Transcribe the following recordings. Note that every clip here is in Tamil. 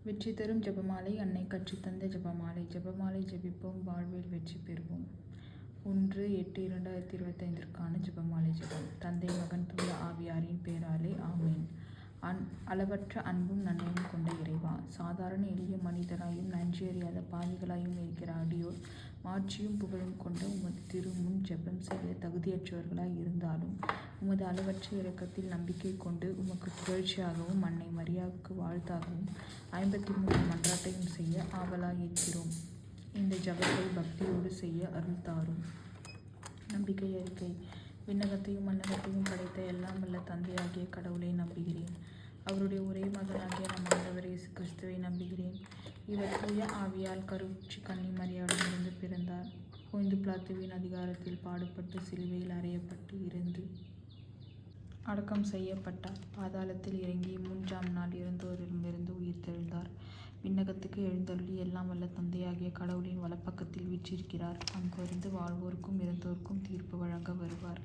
வெற்றி தரும் ஜெபமாலை. அன்னை கற்றுத்தந்த ஜெபமாலை. ஜெபமாலை ஜெபிப்போம், வாழ்வில் வெற்றி பெறுவோம். 1/8/2025 ஜெபமாலை ஜெபம். தந்தை, மகன், தூய ஆவியாரின் பேராலே ஆமேன். அளவற்ற அன்பும் நன்மையும் கொண்ட இறைவா, சாதாரண எளிய மனிதராயும் நன்றி அறியாத பாவிகளாயும் இருக்கிற அடியோர் மாட்சியும் புகழும் கொண்ட உமது திருமுன் ஜெபம் செய்ய தகுதியற்றவர்களாய் இருந்தாலும் உமது அளவற்ற இரக்கத்தில் நம்பிக்கை கொண்டு உமக்கு புகழ்ச்சியாகவும் அன்னை மரியாவுக்கு வாழ்த்தாகவும் 53 மன்றாட்டையும் செய்ய ஆவலாய் இருக்கிறோம். இந்த ஜெபத்தை பக்தியோடு செய்ய அருள் தாரும். நம்பிக்கை அறிக்கை. விண்ணகத்தையும் மண்ணகத்தையும் படைத்த எல்லாம் வல்ல தந்தையாகிய கடவுளை நம்புகிறேன். அவருடைய ஒரே மகனாகிய நம் ஆண்டவர் இயேசு கிறிஸ்துவை நம்புகிறேன். இவர் தூய ஆவியால் கருவுற்றி கன்னி மரியாவிடமிருந்து பிறந்தார். பொந்து பிலாத்துவின் அதிகாரத்தில் பாடுபட்டு சிலுவையில் அறையப்பட்டு இருந்து அடக்கம் செய்யப்பட்டார். பாதாளத்தில் இறங்கி 3ஆம் நாள் இறந்தோரிடமிருந்து உயிர் தெழுந்தார். விண்ணகத்துக்கு எழுந்தருளி எல்லாம் வல்ல தந்தையாகிய கடவுளின் வலப்பக்கத்தில் வீற்றிருக்கிறார். அங்கிருந்து வாழ்வோருக்கும் இறந்தோருக்கும் தீர்ப்பு வழங்க வருவார்.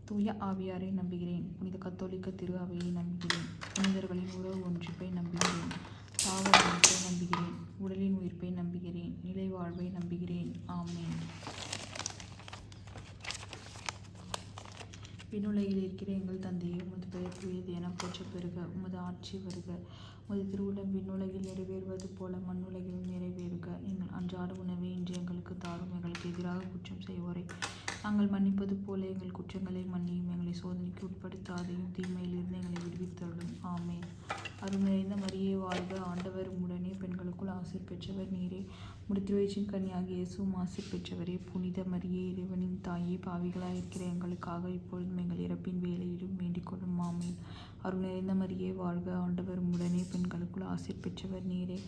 தூய ஆவியாரை நம்புகிறேன். புனித கத்தோலிக்க திரு அவையை நம்புகிறேன். புனிதர்களின் உறவு ஒன்றிப்பை நம்புகிறேன். பாவ மன்னிப்பை நம்புகிறேன். உடலின் உயிர்ப்பை நம்புகிறேன். நிலை வாழ்வை நம்புகிறேன். ஆமேன். விண்ணுலகில் இருக்கிற எங்கள் தந்தையே, உமது பெயர் தூயது என போற்றப் பெறுக. உமது ஆட்சி வருக. உமது திருவுளம் விண்ணுலகில் நிறைவேறுவது போல மண்ணுலகிலும் நிறைவேறுக. எங்கள் அன்றாட உணவை இன்று எங்களுக்கு தாரும். எங்களுக்கு எதிராக குற்றம் செய்வோரை நாங்கள் மன்னிப்பது போல எங்கள் குற்றங்களை மன்னியும். எங்களை சோதனைக்கு உட்படுத்தாதையும் தீமையிலிருந்து எங்களை விடுவித்தருளும். ஆமேன். அருள் நிறைந்த மரியே வாழ்க. ஆண்டவர் உடனே பெண்களுக்குள் ஆசீர் பெற்றவர் நீரே. திருவயிற்றின் கன்னியாகிய இயேசுவும் ஆசீர் பெற்றவரே. புனித மரியே, இறைவனின் தாயே, பாவிகளாயிருக்கிற எங்களுக்காக இப்பொழுதும் எங்கள் இறப்பின் வேளையிலும் வேண்டிக் கொள்ளும். ஆமேன். அருள் நிறைந்த மரியே வாழ்க. ஆண்டவர் உடனே பெண்களுக்குள் ஆசீர் பெற்றவர் நீரே.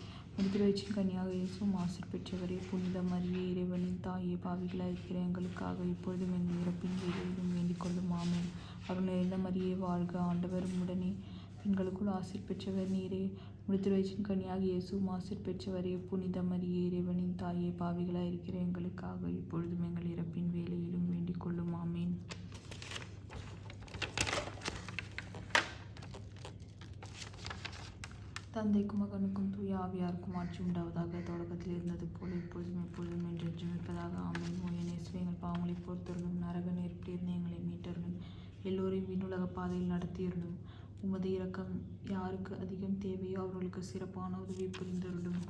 திருவயிற்றின் கன்னியாகிய இயேசுவும் ஆசீர் பெற்றவரே. புனித மரியே, இறைவனின் தாயே, பாவிகளாயிருக்கிற எங்களுக்காக இப்பொழுதும் எங்கள் இறப்பின் வேளையிலும் வேண்டிக் கொள்ளும். ஆமேன். அருள் நிறைந்த மரியே வாழ்க. ஆண்டவர் உடனே பெண்களுக்குள் ஆசீர் பெற்றவர் நீரே. திருவயிற்றின் கன்னியாகிய இயேசுவும் ஆசீர் பெற்றவரே. புனித மரியே, இறைவனின் தாயே, பாவிகளாயிருக்கிற எங்களுக்காக இப்பொழுதும் எங்கள் இறப்பின் வேளையிலும் வேண்டிக் கொள்ளும். ஆமேன். தந்தைக்கும் மகனுக்கும் தூய ஆவியாருக்கும் ஆட்சி உண்டாவதாக. தொடக்கத்தில் இருந்தது போல இப்பொழுதும் எப்பொழுதும் என்றென்றும் இருப்பதாக. ஆமேன். இயேசுவே, எங்கள் பாவங்களை பொறுத்தருளும். நரக நெருப்பிலிருந்து எங்களை மீட்டருளும். எல்லோரையும் விண்ணுலக பாதையில் நடத்தியிருளும். உமது இரக்கம் யாருக்கு அதிகம் தேவையோ அவர்களுக்கு சிறப்பான உதவி புரிந்தருளும்.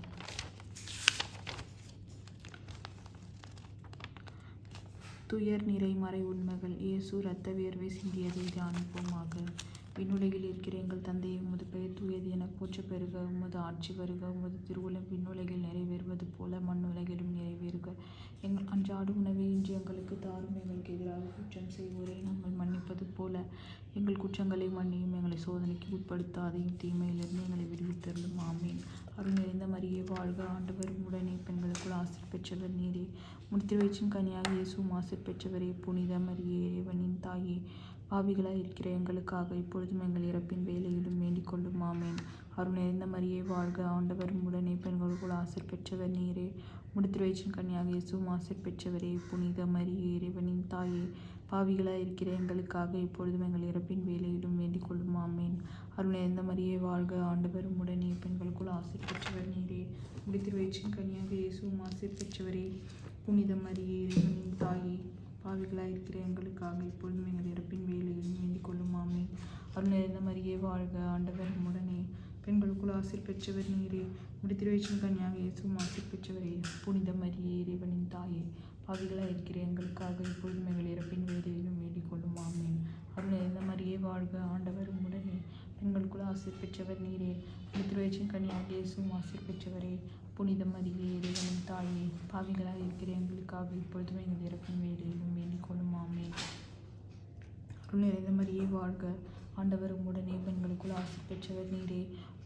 துயர் நிறை மறை உண்மைகள். இயேசு இரத்த வியர்வை சிந்தியதை தியானிப்போமாக. விண்ணுலகில் இருக்கிற எங்கள் தந்தையை, உமது பெயர் தூயது என போற்றப் பெறுக. உமது ஆட்சி வருக. உமது திருவுளம் விண்ணுலகில் நிறைவேறுவது போல மண்ணுலகிலும் நிறைவேறுக. எங்கள் அன்றாட உணவை இன்று எங்களுக்கு தாரும். எங்களுக்கு எதிராக குற்றம் செய்வோரை நாங்கள் மன்னிப்பது போல எங்கள் குற்றங்களை மன்னியும். எங்களை சோதனைக்கு உட்படுத்தாதையும் தீமையிலிருந்து எங்களை விடுவித்தருளும். ஆமேன். அருள் நிறைந்த மரியே வாழ்க. ஆண்டவர் உடனே பெண்களுக்குள் ஆசீர் பெற்றவர் நீரே. திருவயிற்றின் கன்னியாகிய இயேசுவும் ஆசீர் பெற்றவரே. புனித மரியே, இறைவனின் தாயே, பாவிகளாய் இருக்கிற எங்களுக்காக இப்பொழுதும் எங்கள் இறப்பின் வேளையிலும் வேண்டிக் கொள்ளும். ஆமேன். அருள் நிறைந்த மரியே வாழ்க. ஆண்டவர் உடனே பெண்களுக்குள் ஆசீர் பெற்றவர் நீரே. திருவயிற்றின் கன்னியாகிய இயேசுவும் ஆசீர் பெற்றவரே. புனித மரியே, இறைவனின் தாயே, பாவிகளாய் இருக்கிற எங்களுக்காக இப்பொழுதும் எங்கள் இறப்பின் வேளையிலும் வேண்டிக் கொள்ளும். ஆமேன். அருள் நிறைந்த மரியே வாழ்க. ஆண்டவர் உடனே பெண்களுக்குள் ஆசீர் பெற்றவர் நீரே. திருவயிற்றின் கன்னியாகிய இயேசுவும் ஆசீர் பெற்றவரே. புனித மரியே, இறைவனின் தாயே, பாவிகளாய் இருக்கிற எங்களுக்காக இப்பொழுதும் எங்கள் இறப்பின் வேளையிலும் வேண்டிக் கொள்ளும். ஆமேன். அருள் நிறைந்த மரியே வாழ்க. ஆண்டவர் உடனே பெண்களுக்குள் ஆசீர் பெற்றவர் நீரே. திருவயிற்றின் கன்னியாகிய இயேசுவும் ஆசீர் பெற்றவரே. புனித மரியே, இறைவனின் தாயே, பாவிகளாய் இருக்கிற எங்களுக்காக இப்பொழுதும் எங்கள் இறப்பின் வேளையிலும் வேண்டிக் கொள்ளும். ஆமேன். அருள் நிறைந்த மரியே வாழ்க. ஆண்டவர் உடனே பெண்களுக்குள் ஆசீர் பெற்றவர் நீரே. திருவயிற்றின் கன்னியாகிய இயேசுவும் ஆசீர் பெற்றவரே. புனித மரியே, இறைவனின் தாயே, பாவிகளாய் இருக்கிற எங்களுக்காக இப்பொழுதும் எங்கள் இறப்பின் வேளையிலும் வேண்டிக் கொள்ளும். ஆமேன். அருள் நிறைந்த மரியே வாழ்க. ஆண்டவர் உடனே பெண்களுக்குள் ஆசீர் பெற்றவர் நீரே.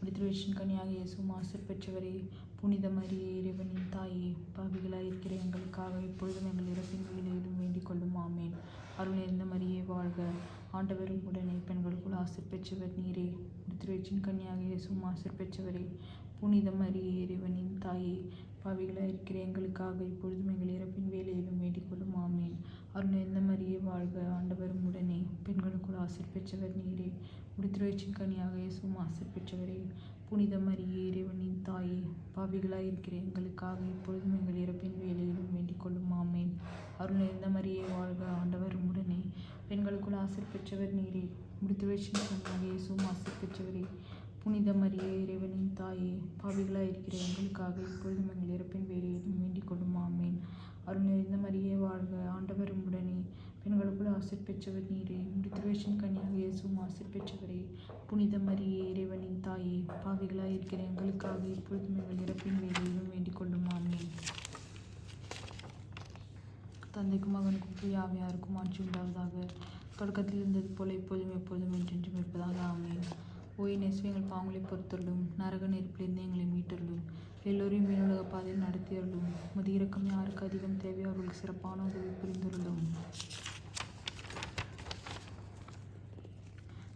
திருவயிற்றின் கன்னியாகிய இயேசுவும் ஆசீர் பெற்றவரே. புனித மரியே, இறைவனின் தாயே, பாவிகளாய் இருக்கிற எங்களுக்காக இப்பொழுதும் எங்கள் இறப்பின் வேளையிலும் வேண்டிக் கொள்ளும். ஆமேன். அருள் நிறைந்த மரியே வாழ்க. ஆண்டவர் உடனே பெண்களுக்குள் ஆசீர் பெற்றவர் நீரே. திருவயிற்றின் கன்னியாகிய இயேசுவும் ஆசீர் பெற்றவரே. புனித மரியே, இறைவனின் தாயே, பாவிகளாய் இருக்கிற எங்களுக்காக இப்பொழுதும் எங்கள் இறப்பின் வேளையிலும் வேண்டிக் கொள்ளும். ஆமேன். அருள் நிறைந்த மரியே வாழ்க. ஆண்டவர் உடனே பெண்களுக்குள் ஆசீர் பெற்றவர் நீரே. திருவயிற்றின் கன்னியாகிய இயேசுவும் ஆசீர் பெற்றவரே. புனித மரியே இறைவனின் தாயே, பாவிகளாய் இருக்கிற எங்களுக்காக இப்பொழுதும் எங்கள் இறப்பின் வேலையிலும் வேண்டிக் கொள்ளும். ஆமேன். அருள் நிறைந்த மரியே வாழ்க, ஆண்டவர் உடனே, பெண்களுக்குள் ஆசீர் பெற்றவர் நீரே. முடித்துரைச்சின் கன்னியாக இயேசுவும் ஆசீர் பெற்றவரே. புனித மரியே இறைவனின் தாயே, பாவிகளாய் இருக்கிற எங்களுக்காக இப்பொழுதும் எங்கள் இறப்பின் வேலையிலும் வேண்டிக் கொள்ளும். ஆமேன். அருள் நிறைந்த மரியே வாழ்க, ஆண்டவர் உடனே, பெண்களுக்குள் ஆசீர் பெற்றவர் நீரே. முடித்துரைச்சின் கன்னியாக இயேசுவும் ஆசீர் பெற்றவரே. புனித மரியே இறைவனின் தாயே, பாவிகளாய் இருக்கிற எங்களுக்காக இப்பொழுதும் எங்கள் இறப்பின் வேலையிலும் வேண்டிக் கொள்ளும். ஆமேன். தந்தைக்கும் மகனுக்கும் தூய ஆவியாருக்கும் ஆட்சி உண்டாவதாக. தொடக்கத்தில் இருந்தது போல இப்பொழுதும் எப்பொழுதும் என்றென்றும் இருப்பதாக. ஆமேன். ஓய் நேசு, எங்கள் பாவங்களை பொறுத்தருளும், நரக நெருப்பிலிருந்து எங்களை மீட்டருளும், எல்லோரையும் மீனுலக பாதையில் நடத்தியருளும். உமது இரக்கம் யாருக்கு அதிகம் தேவையோ அவர்களுக்கு சிறப்பான உதவி புரிந்துள்ளதும்.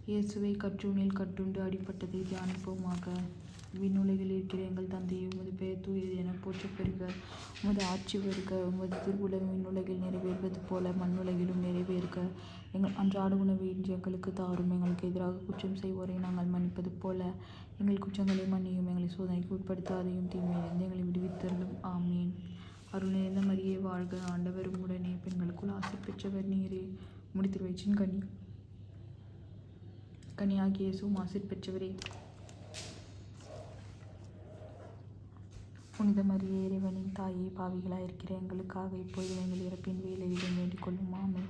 இயேசுவை கற்றூனில் கட்டுண்டு அடிப்பட்டதை தியானிப்போமாக. விண்ணுலகில் இருக்கிற எங்கள் தந்தையே, உமது பெயர் தூயது என போற்றப் பெறுக. உமது ஆட்சி வருக. உமது திருவுளம் விண்ணுலகில் நிறைவேறுவது போல மண்ணுலகிலும் நிறைவேறுக. எங்கள் அன்றாட உணவை இன்று எங்களுக்கு தாரும். எங்களுக்கு எதிராக குற்றம் செய்வோரை நாங்கள் மன்னிப்பது போல எங்கள் குற்றங்களை மன்னியும். எங்களை சோதனைக்கு உட்படுத்தாதையும், தீமையிலிருந்து எங்களை விடுவித்தருளும். ஆமீன். அருள் நிறைந்த மரியே வாழ்க, ஆண்டவர் உடனே, பெண்களுக்குள் ஆசீர் பெற்றவர் நீரே. முடித்திருவயிற்றின் கனியாகிய இயேசுவும் ஆசீர் பெற்றவரே. புனித மரியே இறைவனின் தாயே, பாவிகளாய் இருக்கிற எங்களுக்காக இப்பொழுது எங்கள் இறப்பின் வேலையிலும் வேண்டிக் கொள்ளும். ஆமேன்.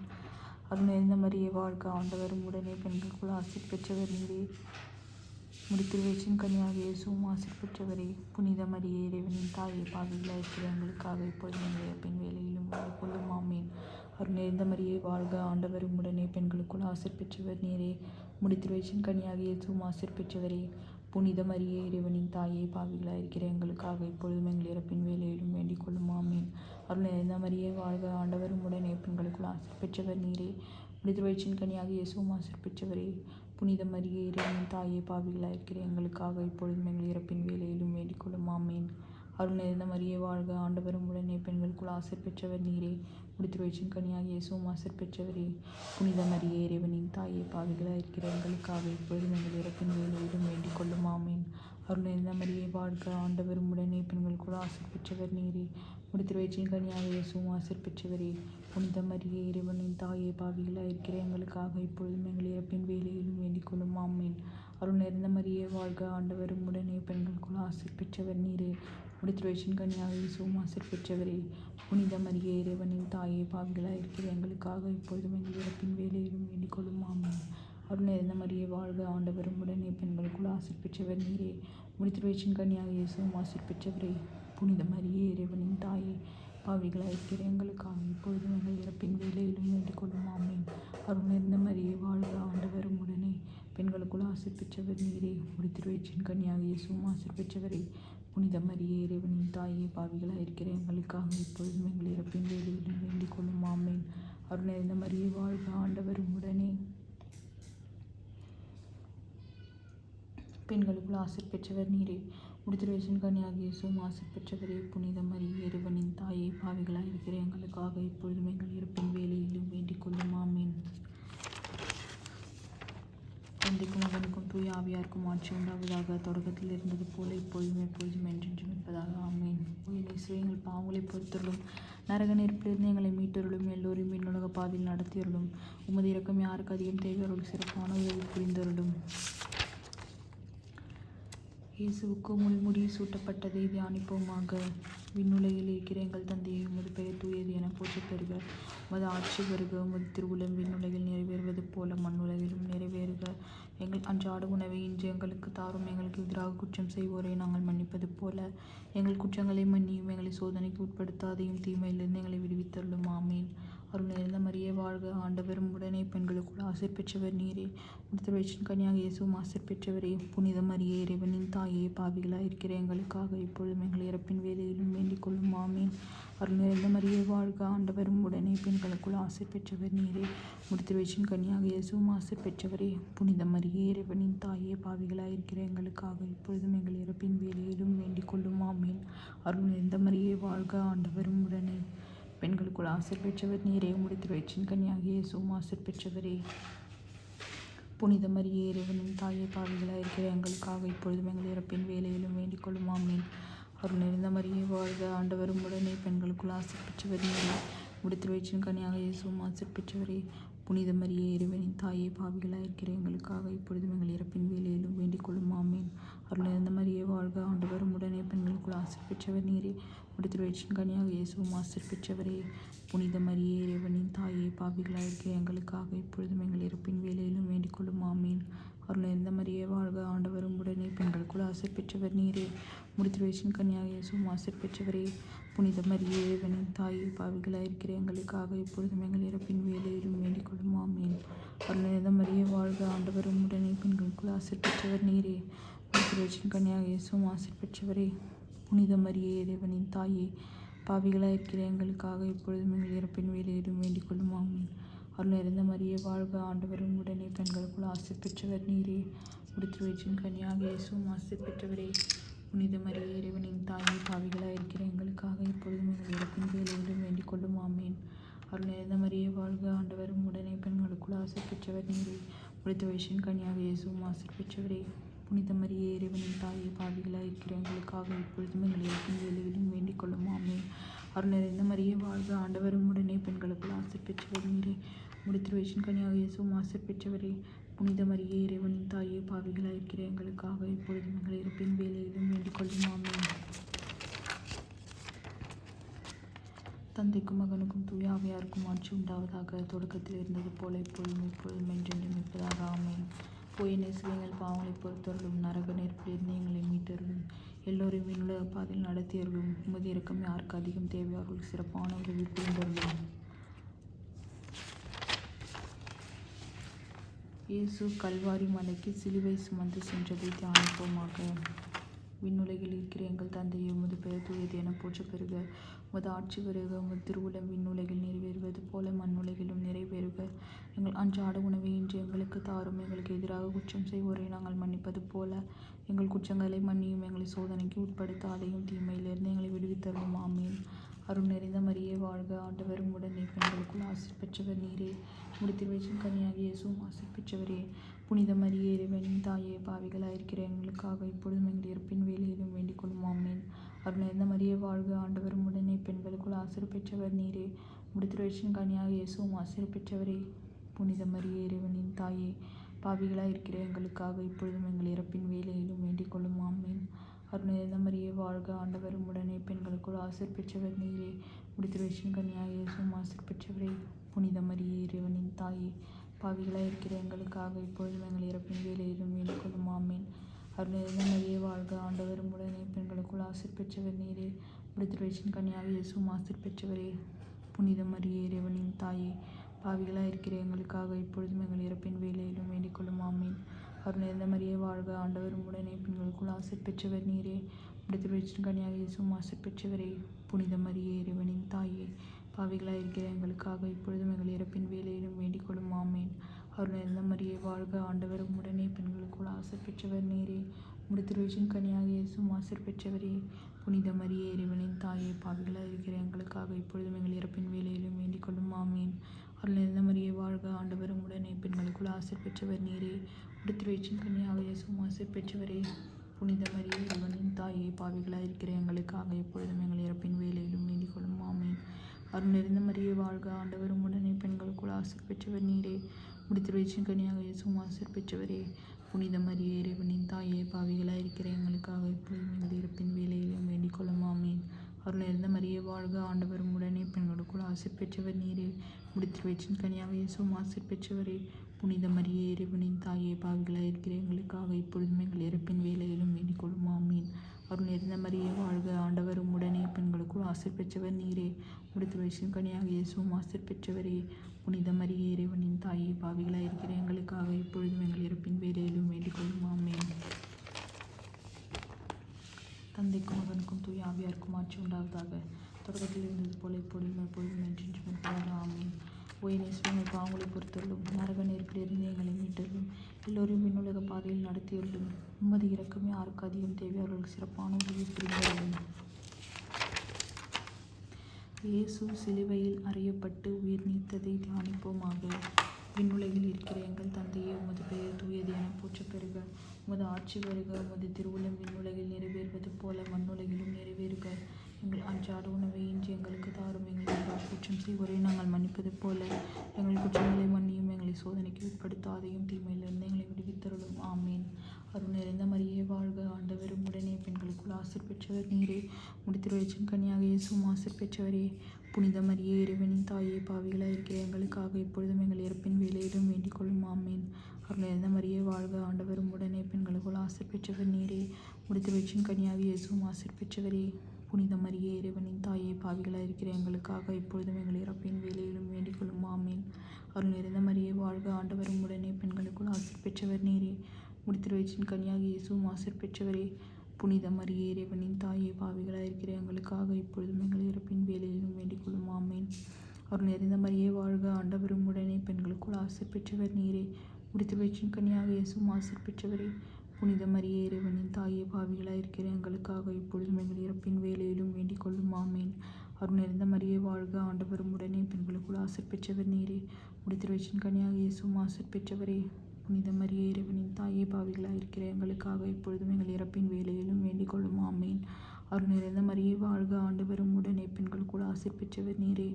அருள் நிறைந்த மரியே வாழ்க, ஆண்டவர் உடனே, பெண்களுக்குள் ஆசீர் பெற்றவர் நீரே. முடித்திருவயிற்றின் கனியாகிய இயேசுவும் ஆசீர் பெற்றவரே. புனித மரியே இறைவனின் தாயே, பாவிகளாய் இருக்கிற எங்களுக்காக இப்பொழுது எங்கள் இறப்பின் வேலையிலும் வேண்டிக் கொள்ளும். ஆமேன். அருள் நிறைந்த மரியே வாழ்க, ஆண்டவர் உடனே, பெண்களுக்குள் ஆசீர் பெற்றவர் நீரே. முடித்திருவயிற்றின் கனியாகிய இயேசுவும் ஆசீர் பெற்றவரே. புனித மரியே இறைவனின் தாயே, பாவிகளாய் இருக்கிற எங்களுக்காக இப்பொழுதும் எங்கள் இறப்பின் வேலையிலும் வேண்டிக் கொள்ளும். ஆமீன். அருள் நிறைந்த மரியே வாழ்க, ஆண்டவர் உடனே, பெண்களுக்குள் ஆசீர் பெற்றவர் நீரே. முடித்திருவயிற்றின் கனியாகிய இயேசுவும் ஆசீர் பெற்றவரே. புனித மரியே இறைவனின் தாயே, பாவிகளாய் இருக்கிற எங்களுக்காக இப்பொழுதும் எங்கள் இறப்பின் வேலையிலும் வேண்டிக் கொள்ளும். ஆமீன். அருள் நிறைந்த மரியே வாழ்க, ஆண்டவர் உடனே, பெண்களுக்குள் ஆசீர் பெற்றவர் நீரே. முடித்திருவயிற்றின் கனியாகிய இயேசுவும் ஆசீர் பெற்றவரே. புனித மரியே இறைவனின் தாயே, பாவிகளாய் இருக்கிற எங்களுக்காக இப்பொழுதும் எங்கள் இறப்பின் வேலையிலும் வேண்டிக் கொள்ளும். ஆமீன். அருள் நிறைந்த மரியே வாழ்க, ஆண்டவர் உடனே, பெண்களுக்குள் ஆசீர் பெற்றவர் நீரே. முடித்திருவயிற்றின் கனியாகிய இயேசுவும் ஆசீர் பெற்றவரே. புனித மரியே இறைவனின் தாயே, பாவிகளாய் இருக்கிற எங்களுக்காக இப்பொழுதும் எங்கள் இறப்பின் வேலையிலும் வேண்டிக் கொள்ளும். ஆமீன். அருள் நிறைந்த மரியே வாழ்க, ஆண்டவர் உடனே, பெண்களுக்குள் ஆசீர் பெற்றவர் நீரே. முடித்திருவயிற்றின் கனியாகிய இயேசுவும் ஆசீர் பெற்றவரே. புனித மரியே இறைவனின் தாயே, பாவிகளாய் இருக்கிற எங்களுக்காக இப்பொழுதும் எங்கள் இறப்பின் வேலையிலும் வேண்டிக் கொள்ளும். ஆமீன். அருள் நிறைந்த மரியே வாழ்க, ஆண்டவர் உடனே, பெண்களுக்குள் ஆசீர் பெற்றவர் நீரே. முடித்திருவயிற்றின் கனியாகிய இயேசுவும் ஆசீர் பெற்றவரே. புனித மரியே இறைவனின் தாயே, பாவிகளாய் இருக்கிற எங்களுக்காக இப்பொழுதும் எங்கள் இறப்பின் வேலையிலும் வேண்டிக் கொள்ளும். ஆமீன். அருள் நிறைந்த மரியே வாழ்க, ஆண்டவர் உடனே, பெண்களுக்குள் ஆசீர் பெற்றவர் நீரே. முடித்திருவயிற்றின் கனியாகிய இயேசுவும் ஆசீர் பெற்றவரே. புனித மரியே இறைவனின் தாயே, பாவிகளாய் இருக்கிற எங்களுக்காக இப்பொழுதும் எங்கள் இறப்பின் வேலையிலும் வேண்டிக் கொள்ளும். ஆமீன். அருள் நிறைந்த மரியே வாழ்க, ஆண்டவர் உடனே, பெண்களுக்குள் ஆசீர் பெற்றவர் நீரே. முடித்திருவயிற்றின் கனியாகிய இயேசுவும் ஆசீர் பெற்றவரே. புனித மரியே இறைவனின் தாயே, பாவிகளாய் இருக்கிற எங்களுக்காக இப்பொழுதும் எங்கள் இறப்பின் வேலையிலும் வேண்டிக் கொள்ளும். ஆமீன். தந்தைக்கும் மகனுக்கும் தூய ஆவியாருக்கும் ஆட்சி உண்டாவதாக. தொடக்கத்தில் இருந்தது போல இப்பொழுதும் எப்பொழுதும் என்றென்றும் இருப்பதாக. ஆமேன். இயேசு, எங்கள் பாவங்களை பொறுத்தருளும், நரக நெருப்பிலிருந்து எங்களை மீட்டருளும், எல்லோரையும் விண்ணுலக பாதையில் நடத்தியருளும். உமது இரக்கம் யாருக்கு அதிகம் தேவையோ அவர்களுக்கு சிறப்பான உதவி புரிந்தருளும். இயேசுவுக்கு முள்முடி சூட்டப்பட்டதை தியானிப்போமாக. விண்ணுலகில் இருக்கிற எங்கள் தந்தையே, உமது பெயர் தூயது என போற்றப் பெறுக. உமது ஆட்சி வருக. உமது திருவுளம் விண்ணுலகில் நிறைவேறுவது போல மண்ணுலகிலும் நிறைவேறுக. எங்கள் அன்றாட உணவை இன்று எங்களுக்கு தாரும். எங்களுக்கு எதிராக குற்றம் செய்வோரை நாங்கள் மன்னிப்பது போல எங்கள் குற்றங்களை மன்னியும். எங்களை சோதனைக்கு உட்படுத்தாதையும், தீமையிலிருந்து எங்களை விடுவித்தருளும். ஆமீன். அருள் நிறைந்த மரியே வாழ்க, ஆண்டவர் உடனே, பெண்களுக்குள் ஆசீர் பெற்றவர் நீரே. முடித்திருவயிற்றின் கனியாகிய இயேசுவும் ஆசீர் பெற்றவரே. புனித மரியே இறைவனின் தாயே, பாவிகளாய் இருக்கிற எங்களுக்காக இப்பொழுதும் எங்கள் இறப்பின் வேலையிலும் வேண்டிக் கொள்ளும். ஆமீன். அருள் நிறைந்த மரியே வாழ்க, ஆண்டவர் உடனே, பெண்களுக்குள் ஆசீர் பெற்றவர் நீரே. முடித்திருவயிற்றின் கனியாகிய இயேசுவும் ஆசீர் பெற்றவரே. புனித மரியே இறைவனின் தாயே, பாவிகளாய் இருக்கிற எங்களுக்காக இப்பொழுதும் எங்கள் இறப்பின் வேலையிலும் வேண்டிக் கொள்ளும். ஆமீன். அருள் நிறைந்த மரியே வாழ்க, ஆண்டவர் உடனே, பெண்களுக்குள் ஆசீர் பெற்றவர் நீரே. முடித்திருவயிற்றின் கனியாகிய இயேசுவும் ஆசீர் பெற்றவரே. புனித மரியே இறைவனின் தாயே, பாவிகளாய் இருக்கிற எங்களுக்காக இப்பொழுதும் எங்கள் இறப்பின் வேலையிலும் வேண்டிக் கொள்ளும் ஆமீன். அருள் நிறைந்த மரியே வாழ்க, ஆண்டவரும் உடனே பெண்களுக்குள் ஆசீர் பெற்றவர் நீரே. உம்முடைய வயிற்றின் கனியாக இயேசுவும் ஆசீர் பெற்றவரே. புனித மரியே இறைவனின் தாயே, பாவிகளாய் இருக்கிற எங்களுக்காக இப்பொழுதும் எங்கள் இறப்பின் வேலையிலும் வேண்டிக் கொள்ளும் ஆமீன். அருள் நிறைந்த மரியே வாழ்க, ஆண்டவரும் உடனே பெண்களுக்குள் ஆசீர் பெற்றவர் நீரே. உம்முடைய வயிற்றின் கனியாக இயேசுவும் ஆசீர் பெற்றவரே. புனித மரியே இறைவனின் தாயே, பாவிகளாய் இருக்கிற எங்களுக்காக இப்பொழுதும் எங்கள் இறப்பின் வேலையிலும் வேண்டிக் கொள்ளும் ஆமீன். அருள் நிறைந்த மரியே வாழ்க, ஆண்டவரும் உடனே பெண்களுக்குள் ஆசீர் பெற்றவர் நீரே. உம்முடைய வயிற்றின் கனியாக இயேசுவும் ஆசீர் பெற்றவரே. புனித மரியே இறைவனின் தாயே, பாவிகளாய் இருக்கிற எங்களுக்காக இப்பொழுதும் எங்கள் இறப்பின் வேலையிலும் வேண்டிக் கொள்ளும் ஆமீன். அருள் நிறைந்த மரியே வாழ்க, ஆண்டவரும் உடனே பெண்களுக்குள் ஆசீர் பெற்றவர் நீரே. உம்முடைய வயிற்றின் கனியாக இயேசுவும் ஆசீர் பெற்றவரே. புனித மரியே இறைவனின் தாயே, பாவிகளாய் இருக்கிற எங்களுக்காக இப்பொழுதும் எங்கள் இறப்பின் வேலையிலும் வேண்டிக் கொள்ளும் ஆமீன். அருள் நிறைந்த மரியே வாழ்க, ஆண்டவரும் உடனே பெண்களுக்குள் ஆசீர் பெற்றவர் நீரே. உம்முடைய வயிற்றின் கனியாக இயேசுவும் ஆசீர் பெற்றவரே. புனித மரியே இறைவனின் தாயே, பாவிகளாய் இருக்கிற எங்களுக்காக இப்பொழுதும் எங்கள் இறப்பின் வேலையிலும் வேண்டிக் கொள்ளும் ஆமீன். அருள் நிறைந்த மரியே வாழ்க, ஆண்டவரும் உடனே பெண்களுக்குள் ஆசீர் பெற்றவர் நீரே. உம்முடைய வயிற்றின் கனியாக இயேசுவும் ஆசீர் பெற்றவரே. புனித மரியே இறைவனின் தாயே, பாவிகளாய் இருக்கிற எங்களுக்காக இப்பொழுதும் எங்கள் இறப்பின் வேலையிலும் வேண்டிக் கொள்ளும் ஆமீன். அருள் நிறைந்த மரியே வாழ்க, ஆண்டவரும் உடனே பெண்களுக்குள் ஆசீர் பெற்றவர் நீரே. உம்முடைய வயிற்றின் கனியாக இயேசுவும் ஆசீர் பெற்றவரே. புனித மரியே இறைவனின் தாயே, பாவிகளாய் இருக்கிற எங்களுக்காக இப்பொழுதும் எங்கள் இறப்பின் வேலையிலும் வேண்டிக் கொள்ளும் ஆமீன். தந்தைக்கும் மகனுக்கும் தூய ஆவியாருக்கும் ஆட்சி உண்டாவதாக. தொடக்கத்தில் இருந்தது போல இப்பொழுதும் எப்பொழுதும் என்றென்றும் இருப்பதாக ஆமீன். போய் நேசிகள் பாவங்களை பொறுத்தவர்களும் நரக நெருப்பிலிருந்து எங்களை மீட்டர்களும் எல்லோரையும் விண்ணுலக பாதையில் நடத்தியவர்களும் உமது இறக்கம் யாருக்கு அதிகம் தேவையோ அவர்களுக்கு சிறப்பான உதவி புரிந்தவர்களும். இயேசு கல்வாரி மலைக்கு சிலுவை சுமந்து சென்றதை தியானிப்போமாக. விண்ணுலகில் இருக்கிற எங்கள் தந்தையே, உமது பெயர் தூயது என போற்ற பெறுக. உமது ஆட்சி வருக. உமது திருவுளம் விண்ணுலகில் நிறைவேறுவது போல மண்ணுலகிலும் நிறைவேறுக. எங்கள் அன்றாட உணவை இன்று எங்களுக்கு தாரும். எங்களுக்கு எதிராக குற்றம் செய்வோரை நாங்கள் மன்னிப்பது போல எங்கள் குற்றங்களை மன்னியும். எங்களை சோதனைக்கு உட்படுத்தாதையும் தீமையிலிருந்து எங்களை விடுவித்தருளும் ஆமீன். அருள் நிறைந்த மரியே வாழ்க, ஆண்டவரும் உடனே பெண்களுக்குள் ஆசீர் பெற்றவர் நீரே. உம்முடைய வயிற்றின் கனியாக இயேசுவும் ஆசீர் பெற்றவரே. புனித மரியே இறைவனின் தாயே, பாவிகளாய் இருக்கிற எங்களுக்காக இப்பொழுதும் எங்கள் இறப்பின் வேலையிலும் வேண்டிக் கொள்ளும் ஆமீன். அருள் நிறைந்த மரியே வாழ்க, ஆண்டவரும் உடனே பெண்களுக்குள் ஆசீர் பெற்றவர் நீரே. உம்முடைய வயிற்றின் கனியாக இயேசுவும் ஆசீர் பெற்றவரே. புனித மரியே இறைவனின் தாயே, பாவிகளாய் இருக்கிற எங்களுக்காக இப்பொழுதும் எங்கள் இறப்பின் வேலையிலும் வேண்டிக் கொள்ளும் ஆமீன். அருள் நிறைந்த மரியே வாழ்க, ஆண்டவரும் உடனே பெண்களுக்குள் ஆசீர் பெற்றவர் நீரே. உம்முடைய வயிற்றின் கனியாக இயேசுவும் ஆசீர் பெற்றவரே. புனித மரியே இறைவனின் தாயே, பாவிகளாய் இருக்கிற எங்களுக்காக இப்பொழுதும் எங்கள் இறப்பின் வேலையிலும் வேண்டிக் கொள்ளும் ஆமீன். அருள் நிறைந்த மரியே வாழ்க, ஆண்டவரும் உடனே பெண்களுக்குள் ஆசீர் பெற்றவர் நீரே. உம்முடைய வயிற்றின் கனியாக இயேசுவும் ஆசீர் பெற்றவரே. புனித மரியே இறைவனின் தாயே, பாவிகளாய் இருக்கிற எங்களுக்காக இப்பொழுதும் எங்கள் இறப்பின் வேலையிலும் வேண்டிக் கொள்ளும் ஆமீன். அருள் நிறைந்த மரியே வாழ்க, ஆண்டவரும் உடனே பெண்களுக்குள் ஆசீர் பெற்றவர் நீரே. உம்முடைய வயிற்றின் கனியாக இயேசுவும் ஆசீர் பெற்றவரே. புனித மரியே இறைவனின் தாயே, பாவிகளாய் இருக்கிற எங்களுக்காக இப்பொழுதும் எங்கள் இறப்பின் வேலையிலும் வேண்டிக் கொள்ளும் ஆமீன். அருள் நிறைந்த மரியே வாழ்க, ஆண்டவரும் உடனே பெண்களுக்குள் ஆசீர் பெற்றவர் நீரே. உம்முடைய வயிற்றின் கனியாக இயேசுவும் ஆசீர் பெற்றவரே. புனித மரியே இறைவனின் தாயே, பாவிகளாய் இருக்கிற எங்களுக்காக இப்பொழுதும் எங்கள் இறப்பின் வேலையிலும் வேண்டிக் கொள்ளும் ஆமீன். அருள் நிறைந்த மரியே வாழ்க, ஆண்டவரும் உடனே பெண்களுக்குள் ஆசீர் பெற்றவர் நீரே. உம்முடைய வயிற்றின் கனியாக இயேசுவும் ஆசீர் பெற்றவரே. புனித மரியே இறைவனின் தாயே, பாவிகளாய் இருக்கிற எங்களுக்காக இப்பொழுதும் எங்கள் இறப்பின் வேலையிலும் வேண்டிக் கொள்ளும் ஆமீன். அருள் நிறைந்த மரியே வாழ்க, ஆண்டவரும் உடனே பெண்களுக்குள் ஆசீர் பெற்றவர் நீரே. உம்முடைய வயிற்றின் கனியாக இயேசுவும் ஆசீர் பெற்றவரே. புனித மரியே இறைவனின் தாயே, பாவிகளாய் இருக்கிற எங்களுக்காக இப்பொழுதும் எங்கள் இறப்பின் வேலையிலும் வேண்டிக் கொள்ளும் ஆமீன். அருள் நிறைந்த மரியே வாழ்க, ஆண்டவரும் உடனே பெண்களுக்குள் ஆசீர் பெற்றவர் நீரே. உம்முடைய வயிற்றின் கனியாக இயேசுவும் ஆசீர் பெற்றவரே. புனித மரியே இறைவனின் தாயே, பாவிகளாய் இருக்கிற எங்களுக்காக இப்பொழுதும் எங்கள் இறப்பின் வேலையிலும் வேண்டிக் கொள்ளும் ஆமீன். அருள் நிறைந்த மரியே வாழ்க, ஆண்டவரும் உடனே பெண்களுக்குள் ஆசீர் பெற்றவர் நீரே. உம்முடைய வயிற்றின் கனியாக இயேசுவும் ஆசீர் பெற்றவரே. புனித மரியே இறைவனின் தாயே, பாவிகளாய் இருக்கிற எங்களுக்காக இப்பொழுதும் எங்கள் இறப்பின் வேலையிலும் வேண்டிக் கொள்ளும் ஆமீன். தந்தைக்கும் மகனுக்கும் தூய ஆவியாருக்கும் ஆட்சி உண்டாவதாக. தொடக்கத்தில் இருந்தது போல இப்பொழுதும் எப்பொழுதும் என்றென்றும் இருப்பதாக ஆமீன். ஓய் நேசிங்கள் பாவங்களை பொறுத்தருளும் நரக நெருப்பிலிருந்து எங்களை மீட்டருளும் எல்லோரையும் விண்ணுலக பாதையில் நடத்தியருளும் உமது இரக்கம் யாருக்கு அதிகம் தேவை அவர்களுக்கு சிறப்பான உதவி புரிந்தருளும். இயேசு சிலுவையில் அறையப்பட்டு உயிர் நீத்ததை தியானிப்போமாக. விண்ணுலகில் இருக்கிற எங்கள் தந்தையே, உமது பெயர் தூயது என போற்றப் பெறுக. உமது ஆட்சி வருக. உமது திருவுளம் விண்ணுலகில் நிறைவேறுவது போல மண்ணுலகிலும் நிறைவேறுக. எங்கள் அன்றாட உணவை இன்று எங்களுக்கு தாரும். எங்களுக்கு எதிராக குற்றம் செய்வோரை நாங்கள் மன்னிப்பது போல எங்கள் குற்றங்களை மன்னியும். எங்களை சோதனைக்கு உட்படுத்தாதையும் தீமையிலிருந்து எங்களை விடுவித்தருளும். ஆமேன். அருள் நிறைந்த மரியே வாழ்க. ஆண்டவர் உம்முடனே, பெண்களுக்குள் ஆசீர் பெற்றவர் நீரே. உம்முடைய திருவயிற்றின் கனியாக இயேசுவும் ஆசீர் பெற்றவரே. புனித மரியே, இறைவனின் தாயே, பாவிகளாய் இருக்கிற எங்களுக்காக இப்பொழுதும் எங்கள் இறப்பின் வேளையிலும் வேண்டிக் கொள்ளும். ஆமேன். அருள் நிறைந்த மரியே வாழ்க. ஆண்டவர் உம்முடனே, பெண்களுக்குள் ஆசீர் பெற்றவர் நீரே. உம்முடைய திருவயிற்றின் கனியாக இயேசுவும் ஆசீர் பெற்றவரே. புனித மரியே, இறைவனின் தாயே, பாவிகளாய் இருக்கிற எங்களுக்காக இப்பொழுதும் எங்கள் இறப்பின் வேளையிலும் வேண்டிக் கொள்ளும். ஆமேன். அருள் நிறைந்த மரியே வாழ்க. ஆண்டவர் உம்முடனே, பெண்களுக்குள் ஆசீர் பெற்றவர் நீரே. உம்முடைய திருவயிற்றின் கனியாக இயேசுவும் ஆசீர் பெற்றவரே. புனித மரியே, இறைவனின் தாயே, பாவிகளாய் இருக்கிற எங்களுக்காக இப்பொழுதும் எங்கள் இறப்பின் வேளையிலும் வேண்டிக் கொள்ளும். ஆமேன். அருள் நிறைந்த மரியே வாழ்க. ஆண்டவர் உம்முடனே, பெண்களுக்குள் ஆசீர் பெற்றவர் நீரே. உம்முடைய திருவயிற்றின் கனியாக இயேசுவும் ஆசீர் பெற்றவரே. புனித மரியே, இறைவனின் தாயே, பாவிகளாய் இருக்கிற எங்களுக்காக இப்பொழுதும் எங்கள் இறப்பின் வேளையிலும் வேண்டிக் கொள்ளும். ஆமேன். அருள் நிறைந்த மரியே வாழ்க. ஆண்டவர் உம்முடனே, பெண்களுக்குள் ஆசீர் பெற்றவர் நீரே. உம்முடைய திருவயிற்றின் கனியாக இயேசுவும் ஆசீர் பெற்றவரே. புனித மரியே, இறைவனின் தாயே, பாவிகளாய் இருக்கிற எங்களுக்காக இப்பொழுதும் எங்கள் இறப்பின் வேளையிலும் வேண்டிக் கொள்ளும். ஆமேன். அருள் நிறைந்த மரியே வாழ்க. ஆண்டவர் உம்முடனே, பெண்களுக்குள் ஆசீர் பெற்றவர் நீரே.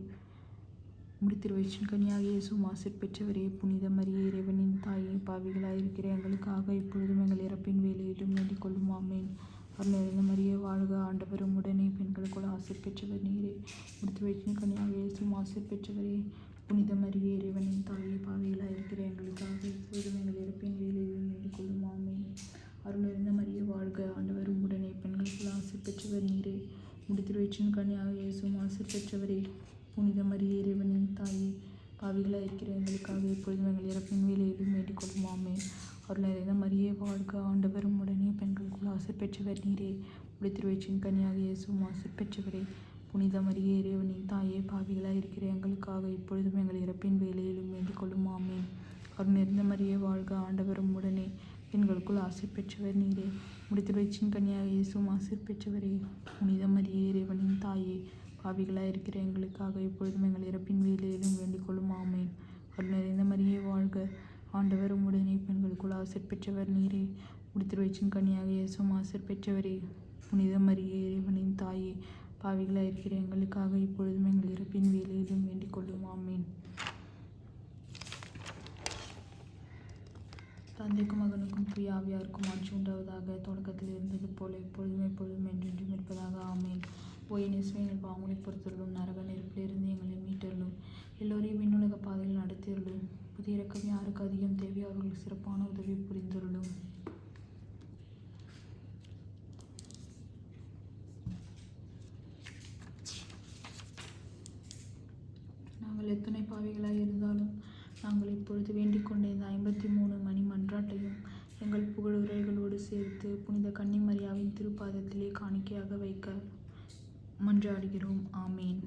உம்முடைய திருவயிற்றின் கனியாக இயேசுவும் ஆசீர் பெற்றவரே. புனித மரியே, இறைவனின் தாயே, பாவிகளாய் இருக்கிற எங்களுக்காக இப்பொழுதும் எங்கள் இறப்பின் வேளையிலும் வேண்டிக் கொள்ளும். ஆமேன். அருள் நிறைந்த மரியே வாழ்க. ஆண்டவர் உம்முடனே, பெண்களுக்குள் ஆசீர் பெற்றவர் நீரே. உம்முடைய திருவயிற்றின் கனியாக இயேசுவும் ஆசீர் பெற்றவரே. புனித மரியே, இறைவனின் தாயே, பாவிகளாய் இருக்கிற எங்களுக்காக இப்பொழுதும் எங்கள் இறப்பின் வேளையிலும் வேண்டிக் கொள்ளும். ஆமேன். அருள் நிறைந்த மரியே வாழ்க. ஆண்டவர் உம்முடனே, பெண்களுக்குள் ஆசீர் பெற்றவர் நீரே. உம்முடைய திருவயிற்றின் கனியாக இயேசுவும் ஆசீர் பெற்றவரே. புனித மரியே, இறைவனின் தாயே, பாவிகளாய் இருக்கிற எங்களுக்காக இப்பொழுதும் எங்கள் இறப்பின் வேளையிலும் வேண்டிக் கொள்ளும். ஆமேன். அருள் நிறைந்த மரியே வாழ்க. ஆண்டவர் உம்முடனே, பெண்களுக்குள் ஆசீர் பெற்றவர் நீரே. உம்முடைய திருவயிற்றின் கனியாக இயேசுவும் ஆசீர் பெற்றவரே. புனித மரியே, இறைவனின் தாயே, பாவிகளாய் இருக்கிற எங்களுக்காக இப்பொழுதும் எங்கள் இறப்பின் வேளையிலும் வேண்டிக் கொள்ளும். ஆமேன். அருள் நிறைந்த மரியே வாழ்க. ஆண்டவர் உம்முடனே, பெண்களுக்குள் ஆசீர் பெற்றவர் நீரே. உம்முடைய திருவயிற்றின் கனியாக இயேசுவும் ஆசீர் பெற்றவரே. புனித மரியே, இறைவனின் தாயே, பாவிகளாய் இருக்கிற எங்களுக்காக இப்பொழுதும் எங்கள் இறப்பின் வேளையிலும் வேண்டிக் கொள்ளும். ஆமேன். அருள் நிறைந்த மரியே வாழ்க. ஆண்டவர் உம்முடனே, பெண்களுக்குள் ஆசீர் பெற்றவர் நீரே. உம்முடைய திருவயிற்றின் கனியாக இயேசுவும் ஆசீர் பெற்றவரே. புனித மரியே, இறைவனின் தாயே, பாவிகளாய் இருக்கிற எங்களுக்காக இப்பொழுதும் எங்கள் இறப்பின் வேளையிலும் வேண்டிக் கொள்ளும். ஆமேன். தந்தைக்கும் மகனுக்கும் தூய ஆவியாருக்கும் ஆட்சி உண்டாவதாக. தொடக்கத்தில் இருந்தது போல இப்பொழுதும் எப்பொழுதும் என்றென்றும் இருப்பதாக. ஆமேன். ஓ என் இயேசுவே, எங்கள் பாவங்களை பொறுத்தருளும். நரக நெருப்பிலிருந்து எங்களை மீட்டருளும். எல்லோரையும் விண்ணுலக பாதையில் நடத்தியருளும். புதிய இறக்கம் யாருக்கு அதிகம் தேவையோ அவர்களுக்கு சிறப்பான உதவி புரிந்தருளும். நாங்கள் எத்தனை பாவிகளாய் இருந்தாலும் நாங்கள் இப்பொழுது வேண்டிக் கொண்ட இந்த 53 மணி மன்றாட்டையும் எங்கள் புகழுரைகளோடு சேர்த்து புனித கன்னிமரியாவின் திருப்பாதத்திலே காணிக்கையாக வைக்க மன்றாடுகிறோம். ஆமேன்.